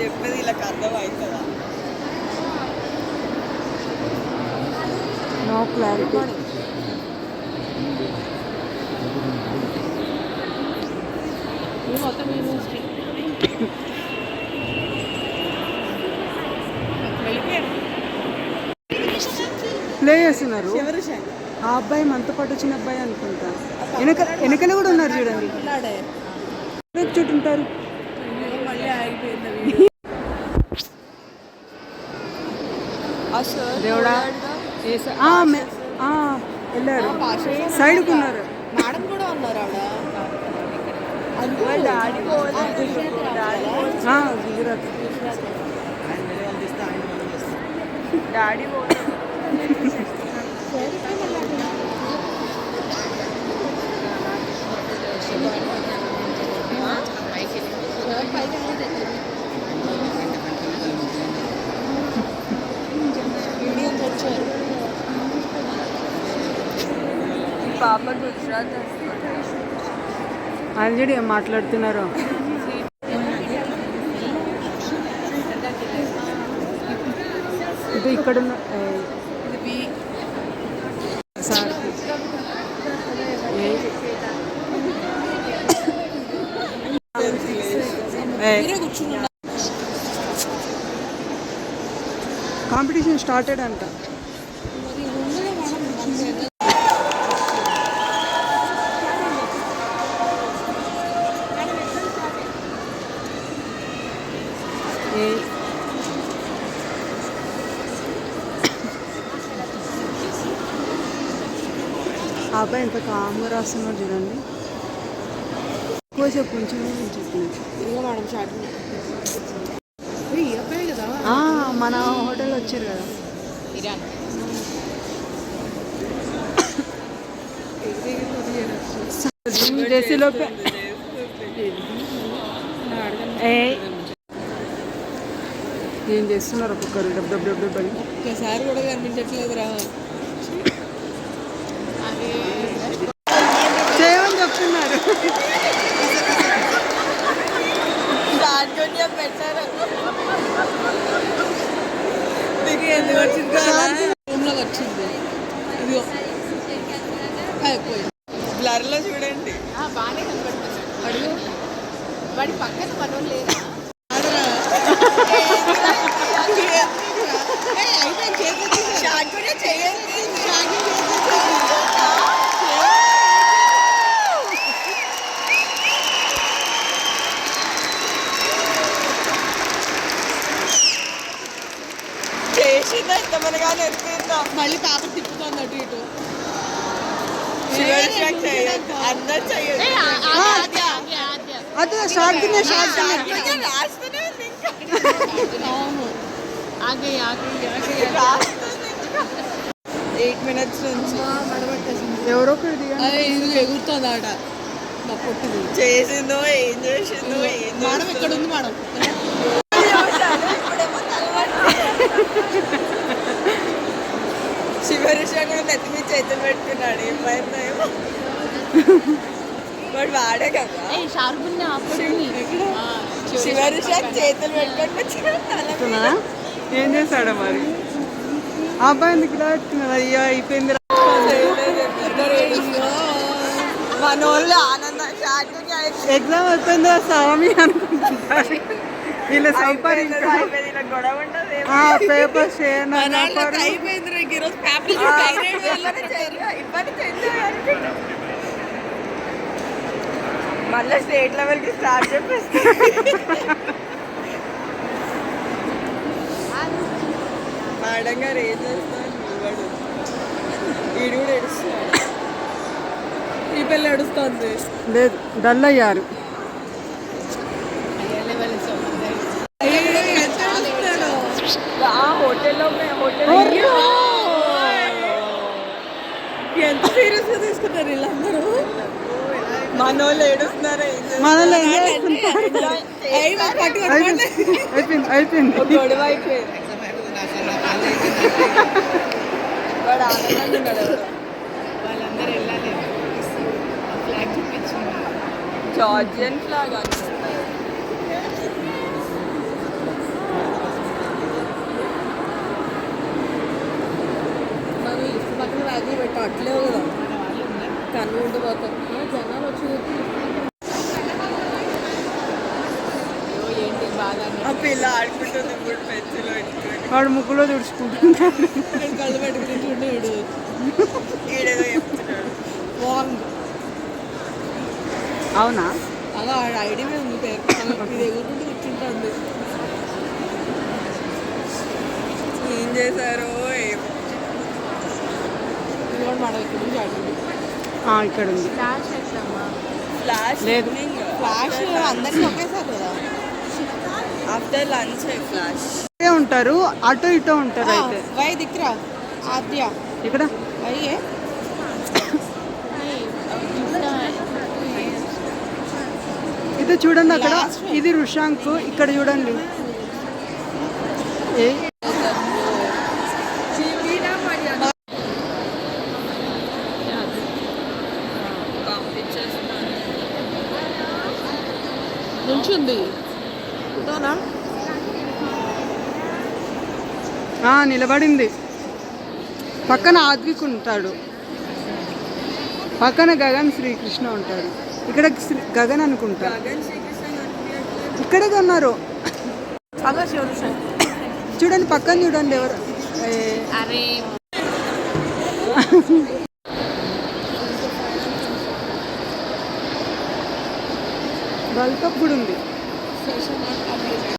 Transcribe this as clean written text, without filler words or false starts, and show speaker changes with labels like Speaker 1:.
Speaker 1: చెప్పేది వీళ్ళకి అర్థం అవుతుందా?
Speaker 2: No clarity.
Speaker 1: మొత్తం
Speaker 2: ప్లే చేస్తున్నారు. ఆ అబ్బాయి మనతో పాటు వచ్చిన అబ్బాయి అనుకుంటా. వెనకల కూడా ఉన్నారు చూడండి. చుట్టుంటారు. దేవుడా వెళ్ళారు. సైడ్కి ఉన్నారు.
Speaker 1: మేడం కూడా ఉన్నారు ఆవిడ.
Speaker 2: గుజరాత్
Speaker 1: డాడీ పాప గుజరాత్
Speaker 2: ఆల్రెడీ ఏం మాట్లాడుతున్నారు. ఇది ఇక్కడ సార్ కాంపిటీషన్ స్టార్టెడ్ అంట. ఆ అబ్బాయి ఎంత కామ్గా రాస్తున్నాడు చూడండి. ఎక్కువ చెప్పు కొంచెం చెప్పింది. మన హోటల్ వచ్చారు కదా. జెర్సీలోపే ఏం చేస్తున్నారు ఒక్కొక్కరు డబ్బు డబ్బు డబ్బు డబ్బు అని.
Speaker 1: ఒక్కసారి కూడా కనిపించట్లేదు రా.
Speaker 2: చేయమని చెప్తున్నారు.
Speaker 1: వచ్చింది ఇదిగో బ్లర్ లో చూడండి. బాగానే కనబడుతుంది. అడుగు వాడి పక్కన మనం లేదా చేసిందా ఇంతమనగానే ఎత్తుకుందా. మళ్ళీ పేపర్ తిప్పుతుంది అటు ఇటు. అందరు చెయ్యదు.
Speaker 2: అది షార్ట్
Speaker 1: అవును 8 minutes నుంచి
Speaker 2: ఎవరో
Speaker 1: ఎగురుతుంది ఆట. చేసిందో ఏం చేసిందో మేడం ఇక్కడ ఉంది మేడం. శివరుష కూడా నెత్తి మీద చేతులు పెట్టుకున్నాడు. ఏమైందేమో వాడు వాడే కదా. శివరుష చేతులు పెట్టుకొని
Speaker 2: ఏం చేశాడు మరి. ఆ అబ్బాయి ఎందుకు ఇలా పెట్టుకున్నాడు. అయ్యో అయిపోయింది.
Speaker 1: మనోళ్ళు ఆనంద
Speaker 2: ఎగ్జామ్ అయిపోయిందా స్వామి అనుకుంటున్నారు. వీళ్ళ సంపాదించారు పేపర్స్
Speaker 1: మళ్ళీ స్టేట్ లెవెల్కి స్టార్ట్ చెప్పేసి మేడం గారు ఏం చేస్తారు. వీడు కూడా ఏడుస్తున్నాడు. ఈ పిల్ల ఏడుస్తుంది.
Speaker 2: లేదు డల్ అయ్యారు.
Speaker 1: హోటల్లో ఎంత సీరియస్ గా తీసుకున్నారు వీళ్ళందరూ. మనోళ్ళు ఏడుస్తున్నారు.
Speaker 2: అయిపోయింది
Speaker 1: గొడవ అయిపోయింది. వాడు ఆనందంగా ఉన్నాడు. వాళ్ళందరూ వెళ్ళాలి. ఫ్లాగ్ చూపించింది. జార్జియన్ ఫ్లాగ్ అనుకుంటా. అది పెట్టి అట్లేవు కదా కన్ను ఉండిపోతారు జనాలు వచ్చి ఏంటి బాధ ఆ పిల్ల ఆడుకుంటుంది ఇప్పుడు పెంచులో
Speaker 2: వాడు ముగ్గులో తుడుచుకుంటున్నాడు.
Speaker 1: కళ్ళు పెట్టుకుంటుండే ఈడేదో చెప్తున్నాడు వాంగ్.
Speaker 2: అవునా?
Speaker 1: అలా ఆడ ఐడి మీద ఉంది పేరు ఇది ఎగురుకుంటూ కూర్చుంటుంది. ఏం చేశారో ఏమో. ఇది మనం ఇక్కడ నుంచి ఆడుతుంది.
Speaker 2: ఇక్కడ ఉంది.
Speaker 1: ఫ్లాష్
Speaker 2: లేదు.
Speaker 1: ఫ్లాష్ అందరికీ ఒకేసారి కదా ఆఫ్టర్ లంచ్ ఫ్లాష్
Speaker 2: ఉంటారు, అటు ఇటు ఉంటారు. అయితే
Speaker 1: వై దిక్రా ఆద్య
Speaker 2: ఇక్కడ
Speaker 1: అయ్యే
Speaker 2: ఇది చూడండి అక్కడ, ఇది రుషాంక్. ఇక్కడ చూడండి
Speaker 1: నుంచుంది
Speaker 2: నిలబడింది. పక్కన ఆద్విక్ ఉంటాడు, పక్కన గగన్ శ్రీకృష్ణ ఉంటాడు. ఇక్కడ గగన్ అనుకుంటా, ఇక్కడే ఉన్నారు. చూడండి పక్కన చూడండి ఎవరు.
Speaker 1: అరే
Speaker 2: వరల్డ్ కప్ కూడా ఉంది.